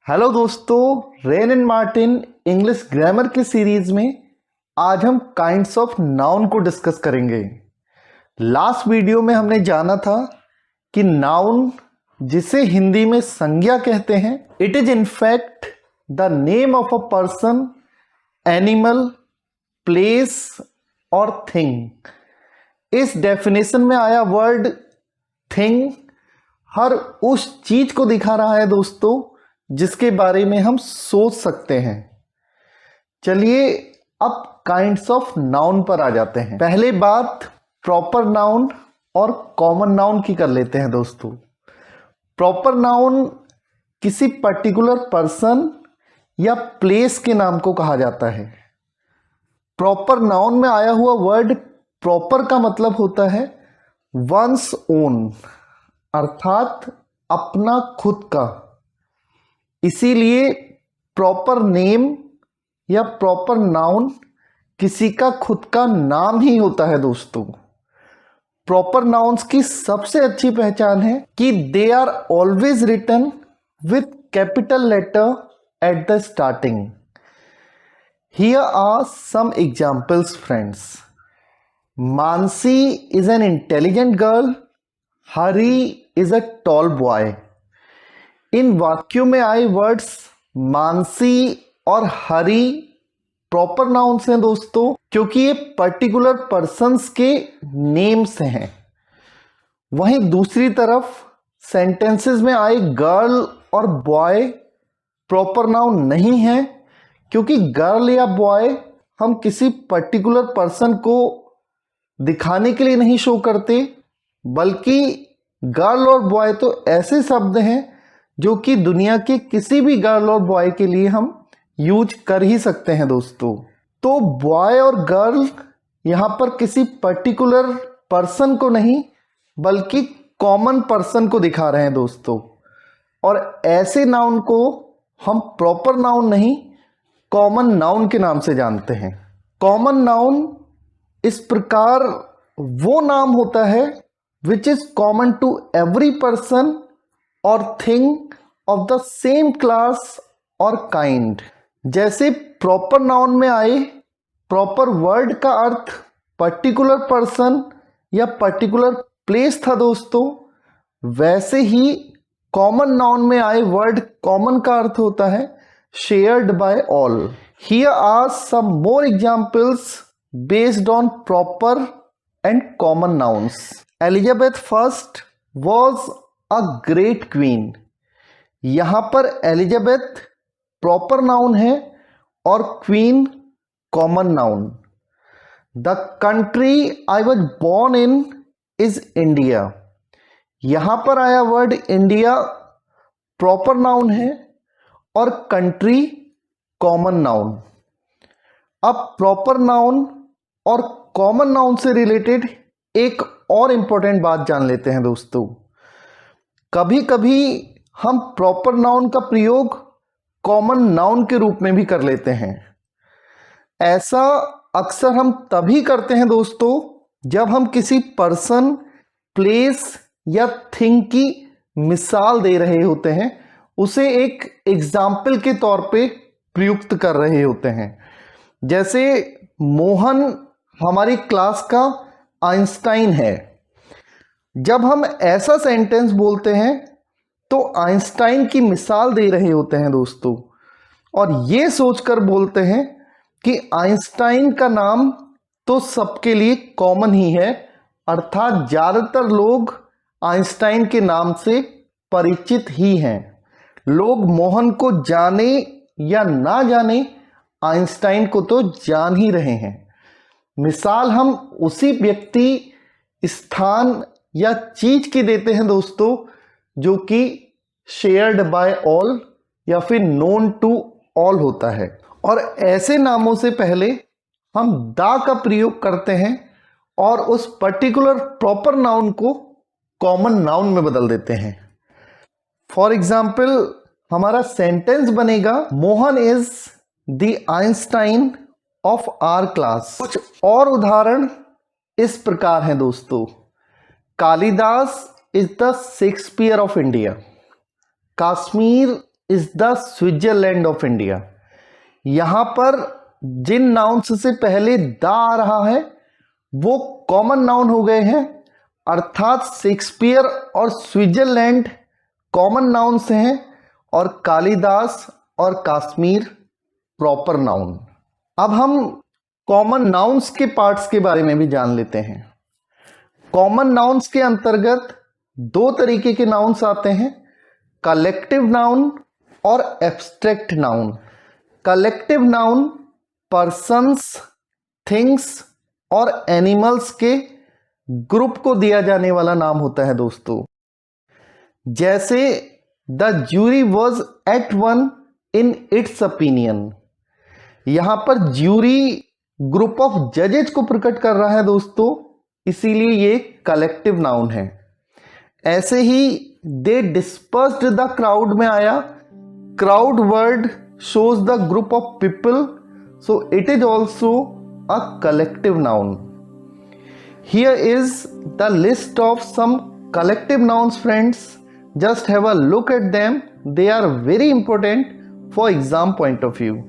Hello दोस्तों, rain and Martin English grammar की series में आज हम काइंड्स ऑफ नाउन को डिस्कस करेंगे। लास्ट वीडियो में हमने जाना था कि नाउन, जिसे हिंदी में संज्ञा कहते हैं, it is in fact the name of a person, animal, place और थिंग। इस डेफिनेशन में आया वर्ड थिंग हर उस चीज को दिखा रहा है दोस्तों जिसके बारे में हम सोच सकते हैं। चलिए अब काइंड्स ऑफ नाउन पर आ जाते हैं। पहले बात प्रॉपर नाउन और कॉमन नाउन की कर लेते हैं दोस्तों। प्रॉपर नाउन किसी पर्टिकुलर पर्सन या प्लेस के नाम को कहा जाता है। प्रॉपर नाउन में आया हुआ वर्ड प्रॉपर का मतलब होता है वंस ओन, अर्थात अपना खुद का। इसीलिए प्रॉपर नेम या प्रॉपर नाउन किसी का खुद का नाम ही होता है दोस्तों। प्रॉपर नाउन्स की सबसे अच्छी पहचान है कि they are always written with capital letter at the starting. Here are some examples friends. Mansi is an intelligent girl, Hari is a tall boy. इन वाक्यों में आए वर्ड्स मानसी और हरी प्रॉपर नाउन्स हैं दोस्तों, क्योंकि ये पर्टिकुलर पर्सन्स के नेम्स हैं। वहीं दूसरी तरफ सेंटेंसेस में आए गर्ल और बॉय प्रॉपर नाउन नहीं है, क्योंकि गर्ल या बॉय हम किसी पर्टिकुलर पर्सन को दिखाने के लिए नहीं शो करते, बल्कि गर्ल और बॉय तो ऐसे शब्द हैं जो कि दुनिया के किसी भी गर्ल और बॉय के लिए हम यूज कर ही सकते हैं दोस्तों। तो बॉय और गर्ल यहाँ पर किसी पर्टिकुलर पर्सन को नहीं बल्कि कॉमन पर्सन को दिखा रहे हैं दोस्तों। और ऐसे नाउन को हम प्रॉपर नाउन नहीं, कॉमन नाउन के नाम से जानते हैं। कॉमन नाउन इस प्रकार वो नाम होता है which is common to every person और thing of the same class और काइंड। जैसे प्रॉपर नाउन में आए प्रॉपर वर्ड का अर्थ पर्टिकुलर पर्सन या पर्टिकुलर प्लेस था दोस्तों, वैसे ही कॉमन नाउन में आए वर्ड कॉमन का अर्थ होता है shared by all. Here are some more examples based on proper and common nouns. Elizabeth first was a great queen. यहां पर एलिजाबेथ प्रॉपर नाउन है और queen common noun. The country I was born in is India. यहां पर आया word India proper noun है और country common noun. अब प्रॉपर नाउन और कॉमन नाउन से रिलेटेड एक और इंपॉर्टेंट बात जान लेते हैं दोस्तों। कभी कभी हम प्रॉपर नाउन का प्रयोग कॉमन नाउन के रूप में भी कर लेते हैं। ऐसा अक्सर हम तभी करते हैं दोस्तों जब हम किसी पर्सन, प्लेस या थिंग की मिसाल दे रहे होते हैं, उसे एक एग्जाम्पल के तौर पे प्रयुक्त कर रहे होते हैं। जैसे मोहन हमारी क्लास का आइंस्टाइन है। जब हम ऐसा सेंटेंस बोलते हैं तो आइंस्टाइन की मिसाल दे रहे होते हैं दोस्तों, और ये सोचकर बोलते हैं कि आइंस्टाइन का नाम तो सबके लिए कॉमन ही है, अर्थात ज्यादातर लोग आइंस्टाइन के नाम से परिचित ही हैं। लोग मोहन को जाने या ना जाने, आइंस्टाइन को तो जान ही रहे हैं। मिसाल हम उसी व्यक्ति, स्थान या चीज की देते हैं दोस्तों जो कि शेयर्ड बाय ऑल या फिर नोन टू ऑल होता है। और ऐसे नामों से पहले हम दा का प्रयोग करते हैं और उस पर्टिकुलर प्रॉपर नाउन को कॉमन नाउन में बदल देते हैं। फॉर एग्जाम्पल हमारा सेंटेंस बनेगा Mohan is the Einstein of our class. कुछ और उदाहरण इस प्रकार हैं दोस्तों। Kalidas is the Shakespeare of India. Kashmir is the Switzerland of India. यहां पर जिन नाउन्स से पहले द आ रहा है वो कॉमन नाउन हो गए हैं, अर्थात शेक्सपियर और स्विट्जरलैंड कॉमन नाउन्स हैं और कालिदास और कश्मीर प्रॉपर नाउन। अब हम कॉमन नाउन्स के पार्ट्स के बारे में भी जान लेते हैं। कॉमन नाउन्स के अंतर्गत दो तरीके के नाउन्स आते हैं, कलेक्टिव नाउन और abstract noun. Collective noun persons, things और एनिमल्स के ग्रुप को दिया जाने वाला नाम होता है दोस्तों। जैसे the jury was at one in its opinion. यहां पर ज्यूरी ग्रुप ऑफ जजेज को प्रकट कर रहा है दोस्तों, इसीलिए ये कलेक्टिव नाउन है। ऐसे ही दे डिस्पर्स्ड द क्राउड में आया, crowd word shows the group of people, so it is also a collective noun. Here is the list of some collective nouns, friends. Just have a look at them. They are very important for exam point of view.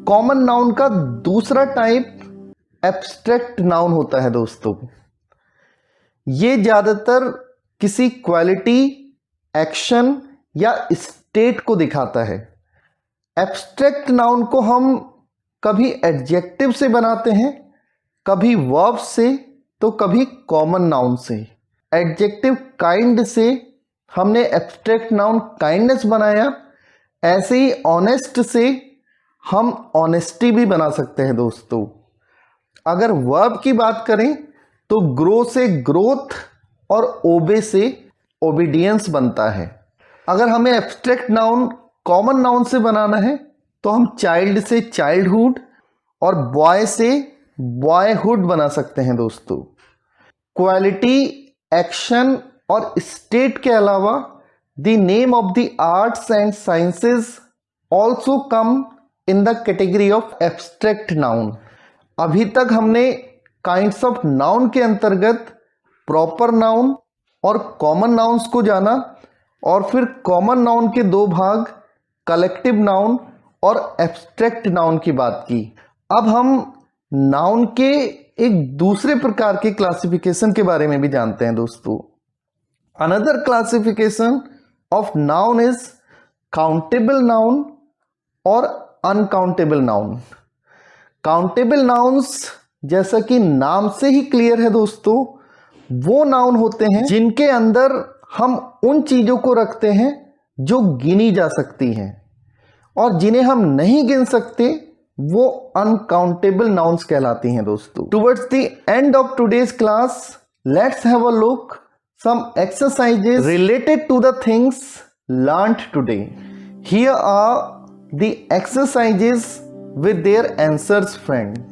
Common noun का दूसरा type abstract noun होता है दोस्तों। ये ज्यादातर किसी quality, action या state को दिखाता है। एब्स्ट्रैक्ट नाउन को हम कभी एडजेक्टिव से बनाते हैं, कभी वर्ब से, तो कभी कॉमन नाउन से। एडजेक्टिव काइंड से हमने एब्स्ट्रैक्ट नाउन काइंडनेस बनाया, ऐसे ही ऑनेस्ट से हम ऑनेस्टी भी बना सकते हैं दोस्तों। अगर वर्ब की बात करें तो ग्रो से ग्रोथ और ओबे से ओबीडियंस बनता है। अगर हमें एब्स्ट्रैक्ट नाउन कॉमन नाउन से बनाना है तो हम चाइल्ड से चाइल्डहुड और बॉय से बॉयहुड बना सकते हैं दोस्तों। क्वालिटी, एक्शन और स्टेट के अलावा the name of the arts and sciences also come in the category of abstract noun. अभी तक हमने काइंड्स ऑफ नाउन के अंतर्गत प्रॉपर नाउन और कॉमन नाउन्स को जाना और फिर कॉमन नाउन के दो भाग कलेक्टिव नाउन और एब्स्ट्रैक्ट नाउन की बात की। अब हम नाउन के एक दूसरे प्रकार के क्लासिफिकेशन के बारे में भी जानते हैं दोस्तों। Another classification of noun is countable noun और अनकाउंटेबल नाउन। काउंटेबल नाउन्स जैसा कि नाम से ही क्लियर है दोस्तों, वो नाउन होते हैं जिनके अंदर हम उन चीजों को रखते हैं जो गिनी जा सकती हैं, और जिन्हें हम नहीं गिन सकते वो अनकाउंटेबल नाउन्स कहलाती हैं दोस्तों। Towards the end of today's class let's have a look some exercises related to the things learned today. Here are the exercises with their answers, friend.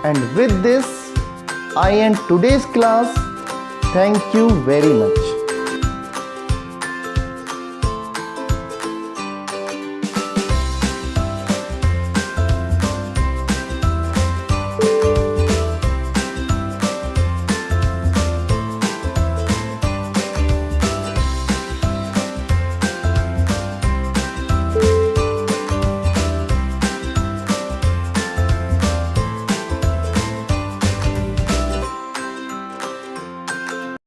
And with this, I end today's class. Thank you very much.